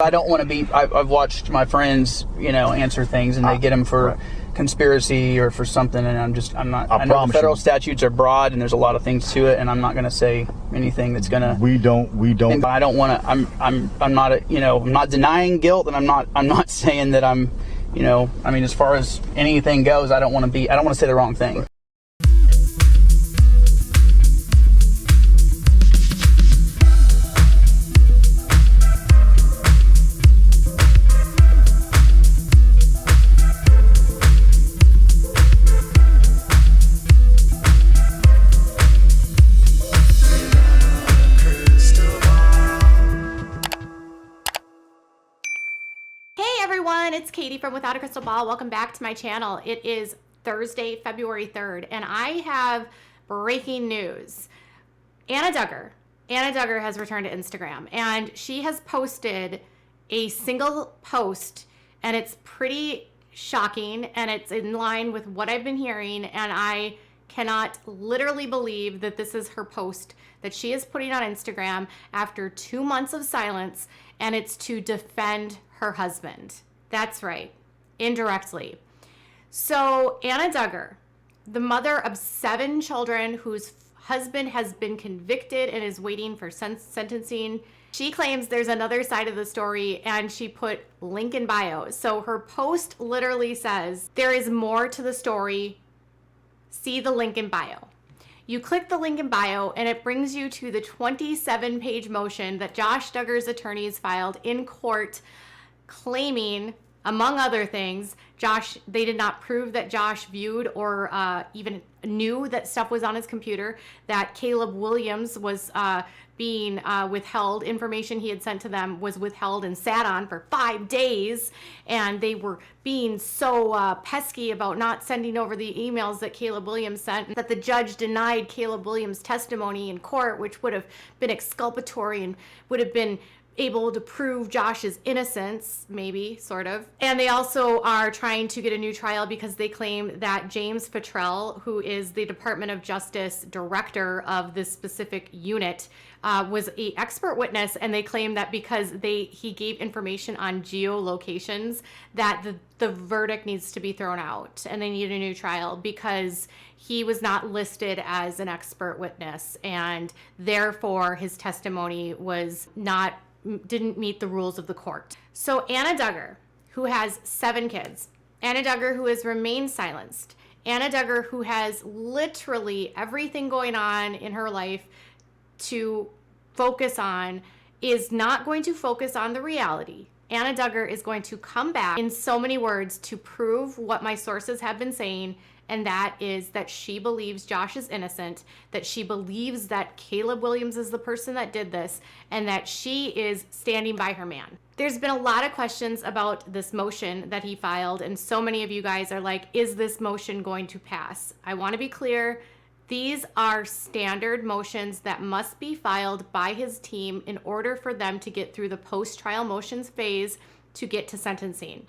I don't want to be, I've watched my friends, answer things and they get them for conspiracy or for something, and I'm not, I know the federal statutes are broad and there's a lot of things to it, and I'm not going to say anything that's going to, we don't, I don't want to, I'm not, I'm not denying guilt, and I'm not saying that I'm, as far as anything goes, I don't want to say the wrong thing. It's Katie from Without a Crystal Ball. Welcome back to my channel. It is Thursday, February 3rd, and I have breaking news. Anna Duggar has returned to Instagram, and she has posted a single post, and it's pretty shocking, and it's in line with what I've been hearing, and I cannot literally believe that this is her post that she is putting on Instagram after 2 months of silence, and it's to defend her husband. That's right, indirectly. So Anna Duggar, the mother of 7 children whose husband has been convicted and is waiting for sentencing, she claims there's another side of the story, and she put link in bio. So her post literally says, there is more to the story. See the link in bio. You click the link in bio and it brings you to the 27-page motion that Josh Duggar's attorneys filed in court, claiming, among other things, they did not prove that Josh viewed or even knew that stuff was on his computer, that Caleb Williams was being withheld. Information he had sent to them was withheld and sat on for 5 days, and they were being so pesky about not sending over the emails that Caleb Williams sent, that the judge denied Caleb Williams' testimony in court, which would have been exculpatory and would have been able to prove Josh's innocence, maybe, sort of. And they also are trying to get a new trial because they claim that James Petrell, who is the Department of Justice director of this specific unit, was an expert witness, and they claim that because he gave information on geolocations, that the verdict needs to be thrown out and they need a new trial because he was not listed as an expert witness, and therefore his testimony didn't meet the rules of the court. So Anna Duggar, who has 7 kids, Anna Duggar, who has remained silenced, Anna Duggar, who has literally everything going on in her life to focus on, is not going to focus on the reality. Anna Duggar is going to come back in so many words to prove what my sources have been saying, and that is that she believes Josh is innocent, that she believes that Caleb Williams is the person that did this, and that she is standing by her man. There's been a lot of questions about this motion that he filed, and so many of you guys are like, is this motion going to pass? I want to be clear. These are standard motions that must be filed by his team in order for them to get through the post-trial motions phase to get to sentencing.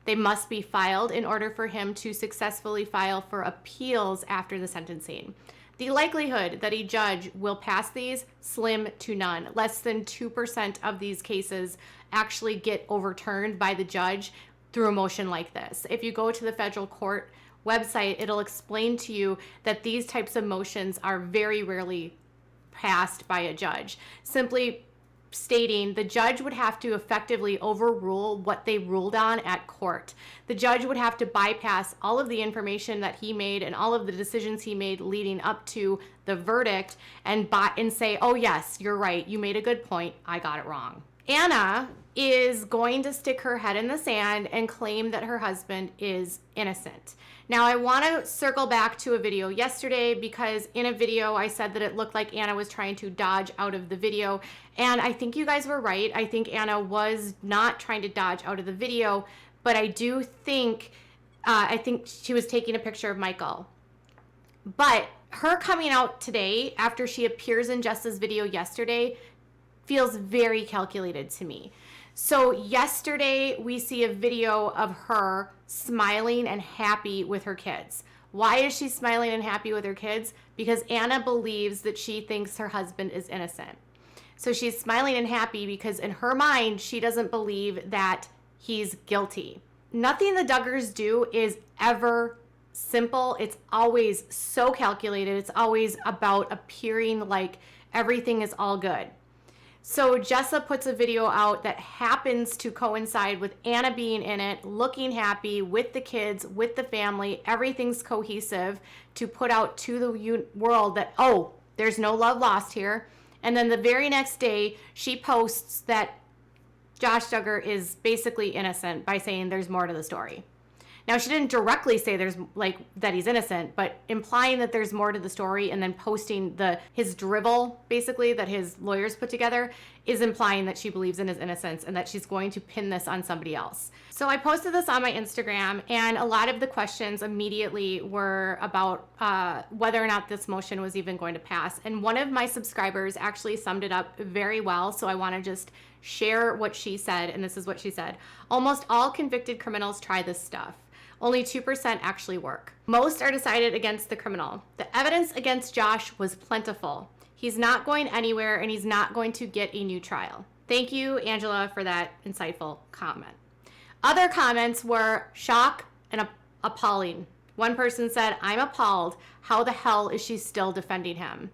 They must be filed in order for him to successfully file for appeals after the sentencing. The likelihood that a judge will pass these, slim to none. Less than 2% of these cases actually get overturned by the judge through a motion like this. If you go to the federal court website, it'll explain to you that these types of motions are very rarely passed by a judge. Simply stating the judge would have to effectively overrule what they ruled on at court. The judge would have to bypass all of the information that he made and all of the decisions he made leading up to the verdict and say, oh yes, you're right, you made a good point, I got it wrong. Anna is going to stick her head in the sand and claim that her husband is innocent. Now, I want to circle back to a video yesterday because in a video I said that it looked like Anna was trying to dodge out of the video, and I think you guys were right. I think Anna was not trying to dodge out of the video, but I do think she was taking a picture of Michael. But her coming out today after she appears in Jess's video yesterday feels very calculated to me. So yesterday we see a video of her smiling and happy with her kids. Why is she smiling and happy with her kids? Because Anna believes that she thinks her husband is innocent. So she's smiling and happy because in her mind, she doesn't believe that he's guilty. Nothing the Duggars do is ever simple. It's always so calculated. It's always about appearing like everything is all good. So Jessa puts a video out that happens to coincide with Anna being in it, looking happy with the kids, with the family. Everything's cohesive to put out to the world that, oh, there's no love lost here. And then the very next day, she posts that Josh Duggar is basically innocent by saying there's more to the story. Now, she didn't directly say there's that he's innocent, but implying that there's more to the story and then posting his drivel, basically, that his lawyers put together is implying that she believes in his innocence and that she's going to pin this on somebody else. So I posted this on my Instagram, and a lot of the questions immediately were about whether or not this motion was even going to pass. And one of my subscribers actually summed it up very well, so I want to just share what she said, and this is what she said. Almost all convicted criminals try this stuff. Only 2% actually work. Most are decided against the criminal. The evidence against Josh was plentiful. He's not going anywhere, and he's not going to get a new trial. Thank you, Angela, for that insightful comment. Other comments were shock and appalling. One person said, I'm appalled. How the hell is she still defending him?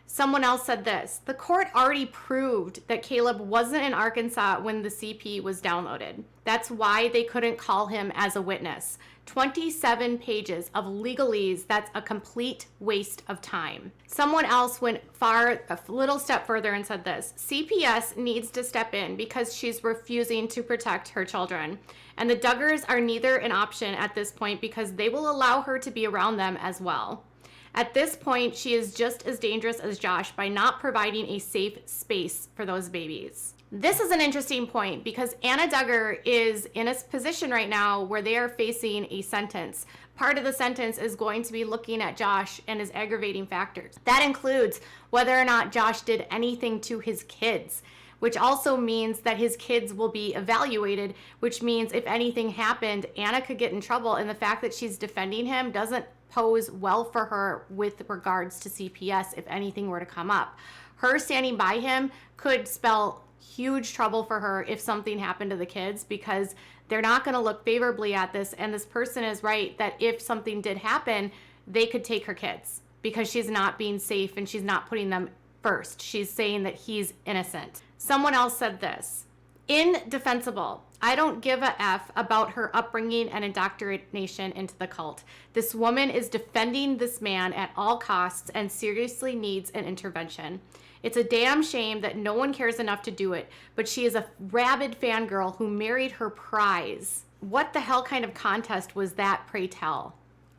Someone else said this: the court already proved that Caleb wasn't in Arkansas when the CP was downloaded. That's why they couldn't call him as a witness. 27 pages of legalese. That's a complete waste of time. Someone else went a little step further and said this: CPS needs to step in because she's refusing to protect her children. And the Duggars are neither an option at this point because they will allow her to be around them as well. At this point, she is just as dangerous as Josh by not providing a safe space for those babies. This is an interesting point because Anna Duggar is in a position right now where they are facing a sentence. Part of the sentence is going to be looking at Josh and his aggravating factors. That includes whether or not Josh did anything to his kids, which also means that his kids will be evaluated, which means if anything happened, Anna could get in trouble. And the fact that she's defending him doesn't pose well for her with regards to CPS if anything were to come up. Her standing by him could spell huge trouble for her if something happened to the kids, because they're not going to look favorably at this. And this person is right that if something did happen, they could take her kids because she's not being safe and she's not putting them first. She's saying that he's innocent. Someone else said this: indefensible. I don't give a F about her upbringing and indoctrination into the cult. This woman is defending this man at all costs and seriously needs an intervention. It's a damn shame that no one cares enough to do it, but she is a rabid fangirl who married her prize. What the hell kind of contest was that, pray tell?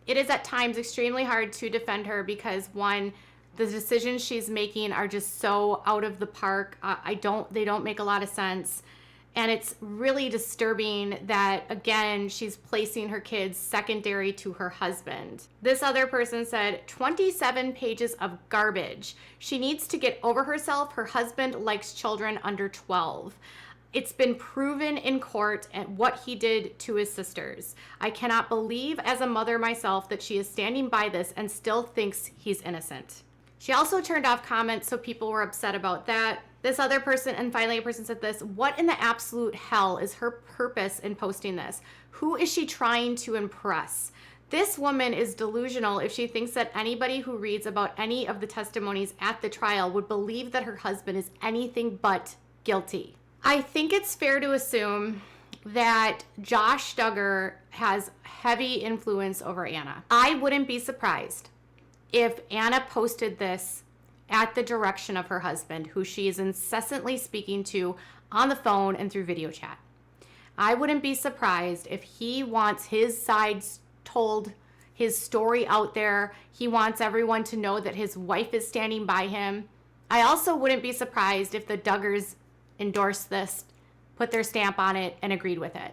It is at times extremely hard to defend her because, one, the decisions she's making are just so out of the park. They don't make a lot of sense. And it's really disturbing that, again, she's placing her kids secondary to her husband. This other person said, 27 pages of garbage. She needs to get over herself. Her husband likes children under 12. It's been proven in court and what he did to his sisters. I cannot believe as a mother myself that she is standing by this and still thinks he's innocent. She also turned off comments, so people were upset about that. This other person, and finally a person said this: what in the absolute hell is her purpose in posting this? Who is she trying to impress? This woman is delusional if she thinks that anybody who reads about any of the testimonies at the trial would believe that her husband is anything but guilty. I think it's fair to assume that Josh Duggar has heavy influence over Anna. I wouldn't be surprised if Anna posted this at the direction of her husband, who she is incessantly speaking to on the phone and through video chat. I wouldn't be surprised if he wants his side told, his story out there. He wants everyone to know that his wife is standing by him. I also wouldn't be surprised if the Duggars endorsed this, put their stamp on it, and agreed with it.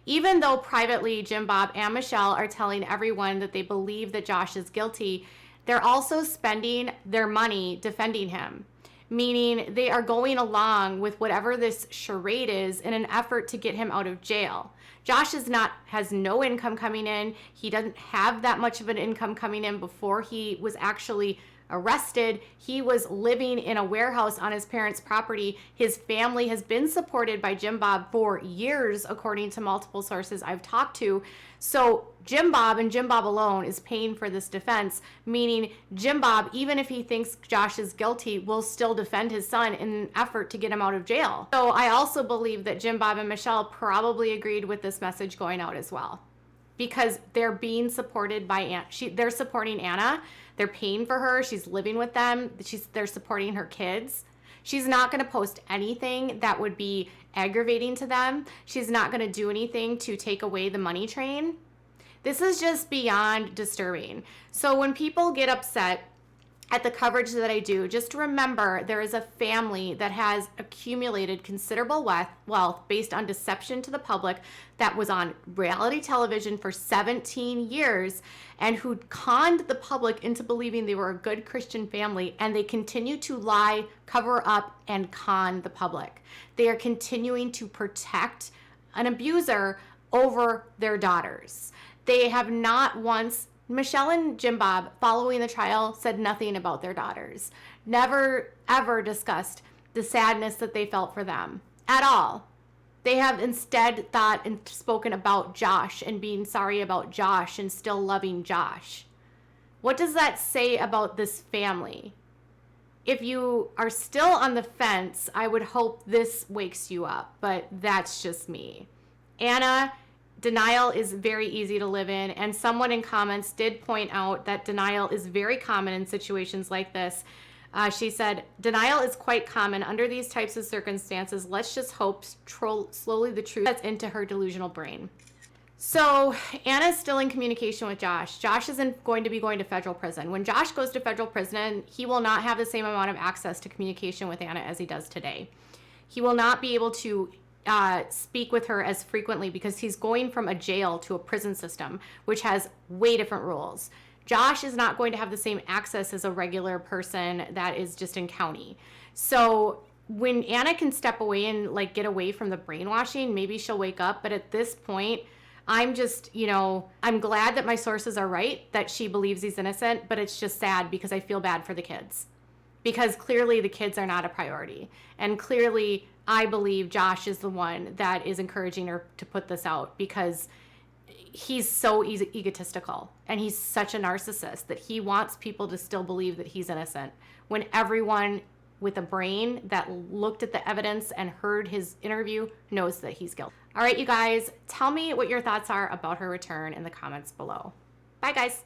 Even though privately Jim Bob and Michelle are telling everyone that they believe that Josh is guilty, they're also spending their money defending him, meaning they are going along with whatever this charade is in an effort to get him out of jail. Josh has no income coming in. He doesn't have that much of an income coming in before he was actually arrested. He was living in a warehouse on his parents' property. His family has been supported by Jim Bob for years, according to multiple sources I've talked to. So Jim Bob and Jim Bob alone is paying for this defense, meaning Jim Bob, even if he thinks Josh is guilty, will still defend his son in an effort to get him out of jail. So I also believe that Jim Bob and Michelle probably agreed with this message going out as well, because they're being supported by they're supporting Anna. They're paying for her. She's living with them. They're supporting her kids. She's not going to post anything that would be aggravating to them. She's not going to do anything to take away the money train. This is just beyond disturbing. So when people get upset at the coverage that I do, just remember there is a family that has accumulated considerable wealth based on deception to the public, that was on reality television for 17 years and who conned the public into believing they were a good Christian family, and they continue to lie, cover up, and con the public. They are continuing to protect an abuser over their daughters. They have not once, Michelle and Jim Bob, following the trial, said nothing about their daughters. Never, ever discussed the sadness that they felt for them at all. They have instead thought and spoken about Josh and being sorry about Josh and still loving Josh. What does that say about this family? If you are still on the fence, I would hope this wakes you up, but that's just me. Anna, denial is very easy to live in, and someone in comments did point out that denial is very common in situations like this. She said, denial is quite common under these types of circumstances. Let's just hope slowly the truth gets into her delusional brain. So Anna's still in communication with Josh. Josh isn't going to be going to federal prison. When Josh goes to federal prison, he will not have the same amount of access to communication with Anna as he does today. He will not be able to speak with her as frequently because he's going from a jail to a prison system, which has way different rules. Josh is not going to have the same access as a regular person that is just in county. So when Anna can step away and like get away from the brainwashing, maybe she'll wake up. But at this point, I'm just, I'm glad that my sources are right, that she believes he's innocent, but it's just sad because I feel bad for the kids. Because clearly the kids are not a priority. And clearly I believe Josh is the one that is encouraging her to put this out, because he's so egotistical and he's such a narcissist that he wants people to still believe that he's innocent when everyone with a brain that looked at the evidence and heard his interview knows that he's guilty. All right, you guys, tell me what your thoughts are about her return in the comments below. Bye, guys.